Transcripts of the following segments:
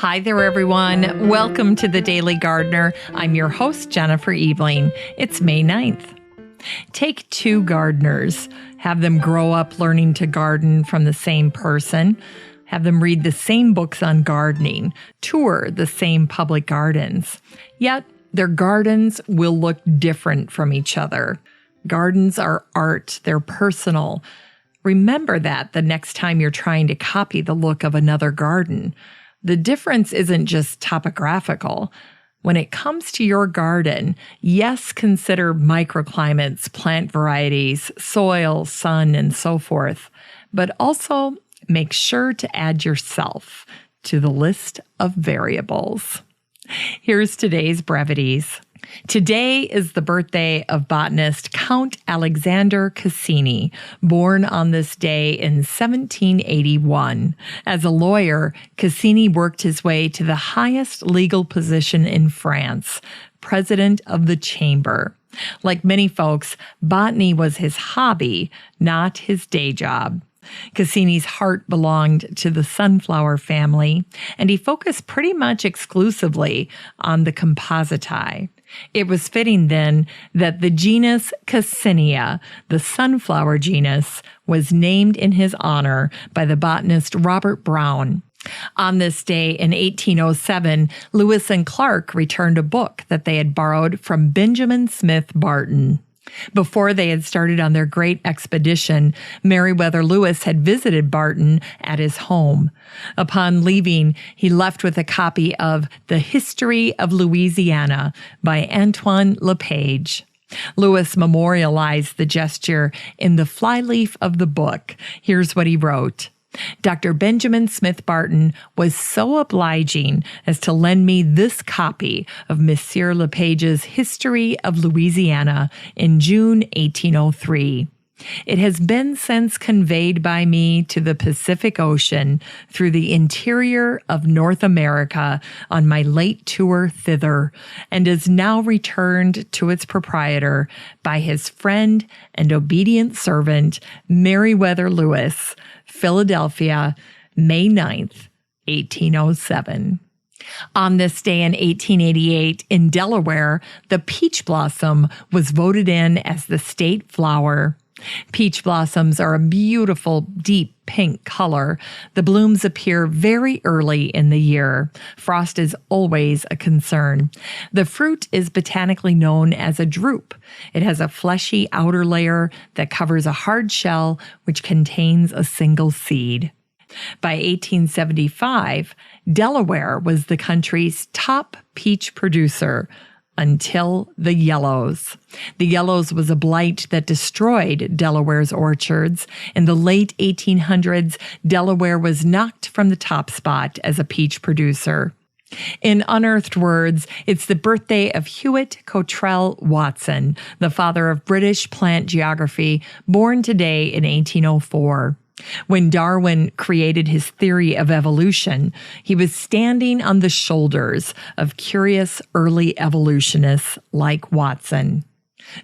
Hi there, everyone. Welcome to The Daily Gardener. I'm your host, Jennifer Eveling. It's May 9th. Take two gardeners, have them grow up learning to garden from the same person, have them read the same books on gardening, tour the same public gardens. Yet, their gardens will look different from each other. Gardens are art, they're personal. Remember that the next time you're trying to copy the look of another garden. The difference isn't just topographical. When it comes to your garden, yes, consider microclimates, plant varieties, soil, sun, and so forth. But also make sure to add yourself to the list of variables. Here's today's brevities. Today is the birthday of botanist Count Alexandre Cassini, born on this day in 1781. As a lawyer, Cassini worked his way to the highest legal position in France, president of the chamber. Like many folks, botany was his hobby, not his day job. Cassini's heart belonged to the sunflower family, and he focused pretty much exclusively on the Compositae. It was fitting then that the genus Cassinia, the sunflower genus, was named in his honor by the botanist Robert Brown. On this day in 1807, Lewis and Clark returned a book that they had borrowed from Benjamin Smith Barton. Before they had started on their great expedition, Meriwether Lewis had visited Barton at his home. Upon leaving, he left with a copy of The History of Louisiana by Antoine Lepage. Lewis memorialized the gesture in the flyleaf of the book. Here's what he wrote. Dr. Benjamin Smith Barton was so obliging as to lend me this copy of Monsieur Lepage's History of Louisiana in June 1803. It has been since conveyed by me to the Pacific Ocean through the interior of North America on my late tour thither, and is now returned to its proprietor by his friend and obedient servant, Meriwether Lewis, Philadelphia, May 9th, 1807. On this day in 1888, in Delaware, the peach blossom was voted in as the state flower. Peach blossoms are a beautiful, deep pink color. The blooms appear very early in the year. Frost is always a concern. The fruit is botanically known as a drupe. It has a fleshy outer layer that covers a hard shell which contains a single seed. By 1875, Delaware was the country's top peach producer, until the yellows. The yellows was a blight that destroyed Delaware's orchards. In the late 1800s, Delaware was knocked from the top spot as a peach producer. In Unearthed Words, it's the birthday of Hewett Cottrell Watson, the father of British plant geography, born today in 1804. When Darwin created his theory of evolution, he was standing on the shoulders of curious early evolutionists like Watson.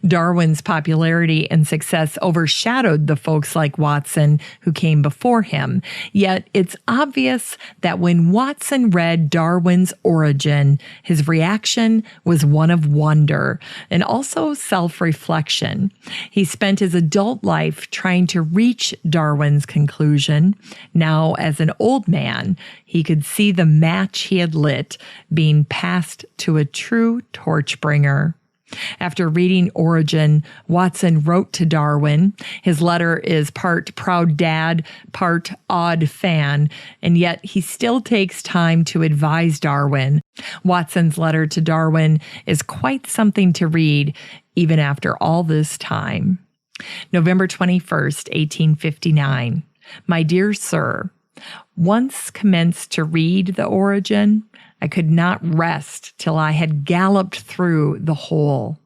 Darwin's popularity and success overshadowed the folks like Watson who came before him. Yet it's obvious that when Watson read Darwin's Origin, his reaction was one of wonder and also self-reflection. He spent his adult life trying to reach Darwin's conclusion. Now, as an old man, he could see the match he had lit being passed to a true torchbringer. After reading Origin, Watson wrote to Darwin. His letter is part proud dad, part odd fan, and yet he still takes time to advise Darwin. Watson's letter to Darwin is quite something to read, even after all this time. November 21st, 1859. My dear sir, once commenced to read the Origin, I could not rest till I had galloped through the whole.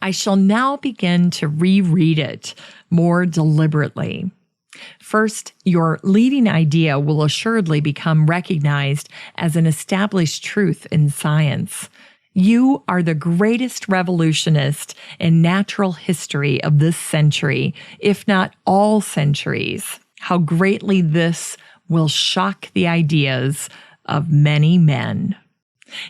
I shall now begin to reread it more deliberately. First, your leading idea will assuredly become recognized as an established truth in science. You are the greatest revolutionist in natural history of this century, if not all centuries. How greatly this will shock the ideas of many men.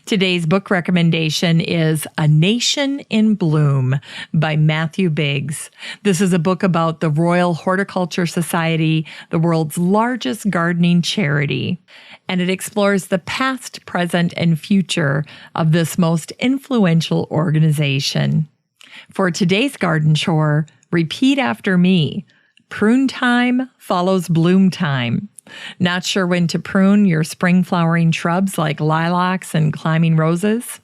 Today's book recommendation is A Nation in Bloom by Matthew Biggs. This is a book about the Royal Horticulture Society, the world's largest gardening charity, and it explores the past, present, and future of this most influential organization. For today's garden chore, repeat after me. Prune time follows bloom time. Not sure when to prune your spring flowering shrubs like lilacs and climbing roses?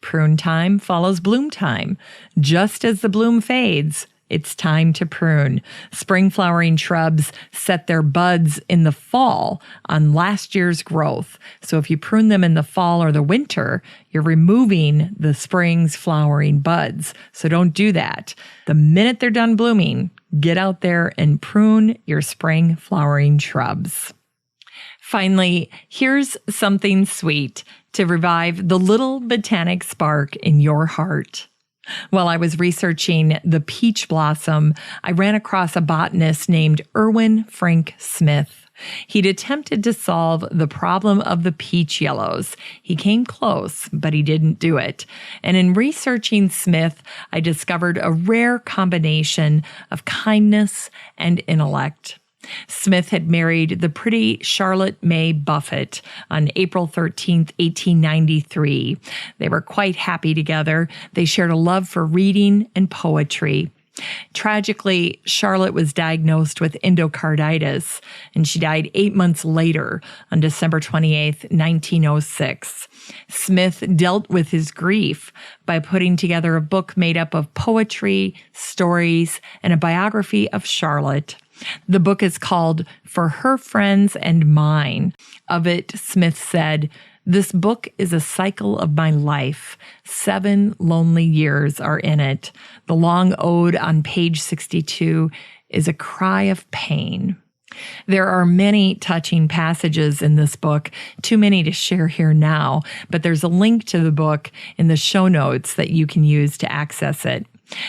Prune time follows bloom time. Just as the bloom fades, it's time to prune. Spring flowering shrubs set their buds in the fall on last year's growth. So if you prune them in the fall or the winter, you're removing the spring's flowering buds. So don't do that. The minute they're done blooming, get out there and prune your spring flowering shrubs. Finally, here's something sweet to revive the little botanic spark in your heart. While I was researching the peach blossom, I ran across a botanist named Erwin Frank Smith. He'd attempted to solve the problem of the peach yellows. He came close, but he didn't do it. And in researching Smith, I discovered a rare combination of kindness and intellect. Smith had married the pretty Charlotte May Buffett on April 13th, 1893. They were quite happy together. They shared a love for reading and poetry. Tragically, Charlotte was diagnosed with endocarditis, and she died 8 months later on December 28th, 1906. Smith dealt with his grief by putting together a book made up of poetry, stories, and a biography of Charlotte. The book is called For Her Friends and Mine. Of it, Smith said, "This book is a cycle of my life. 7 lonely years are in it. The long ode on page 62 is a cry of pain." There are many touching passages in this book, too many to share here now, but there's a link to the book in the show notes that you can use to access it.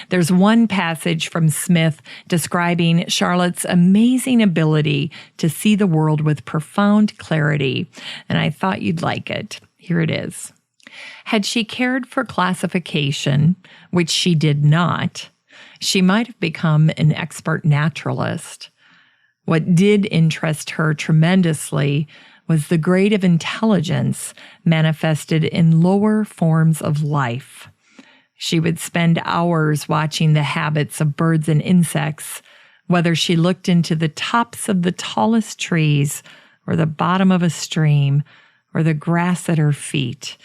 There's one passage from Smith describing Charlotte's amazing ability to see the world with profound clarity, and I thought you'd like it. Here it is. Had she cared for classification, which she did not, she might have become an expert naturalist. What did interest her tremendously was the grade of intelligence manifested in lower forms of life. She would spend hours watching the habits of birds and insects, whether she looked into the tops of the tallest trees or the bottom of a stream or the grass at her feet.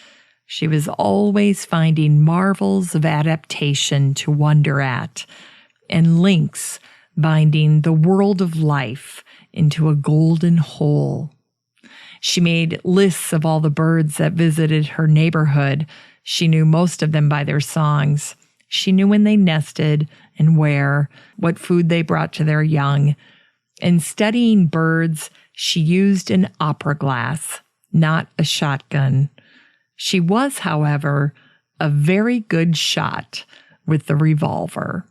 She was always finding marvels of adaptation to wonder at and links binding the world of life into a golden whole. She made lists of all the birds that visited her neighborhood. She knew most of them by their songs. She knew when they nested and where, what food they brought to their young. In studying birds, she used an opera glass, not a shotgun. She was, however, a very good shot with the revolver.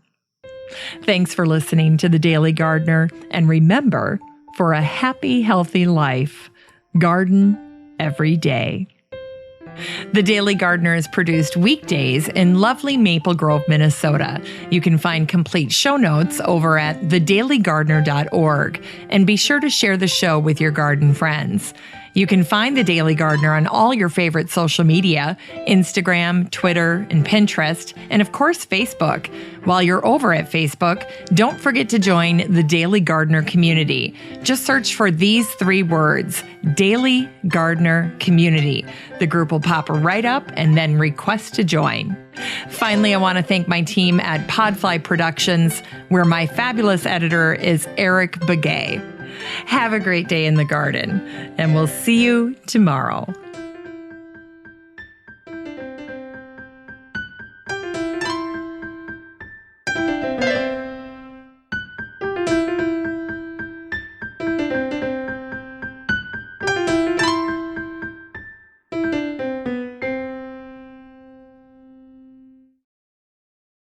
Thanks for listening to The Daily Gardener, and remember, for a happy, healthy life, garden every day. The Daily Gardener is produced weekdays in lovely Maple Grove, Minnesota. You can find complete show notes over at thedailygardener.org, and be sure to share the show with your garden friends. You can find The Daily Gardener on all your favorite social media, Instagram, Twitter, and Pinterest, and of course, Facebook. While you're over at Facebook, don't forget to join the Daily Gardener community. Just search for these 3 words, Daily Gardener Community. The group will pop right up, and then request to join. Finally, I want to thank my team at Podfly Productions, where my fabulous editor is Eric Begay. Have a great day in the garden, and we'll see you tomorrow.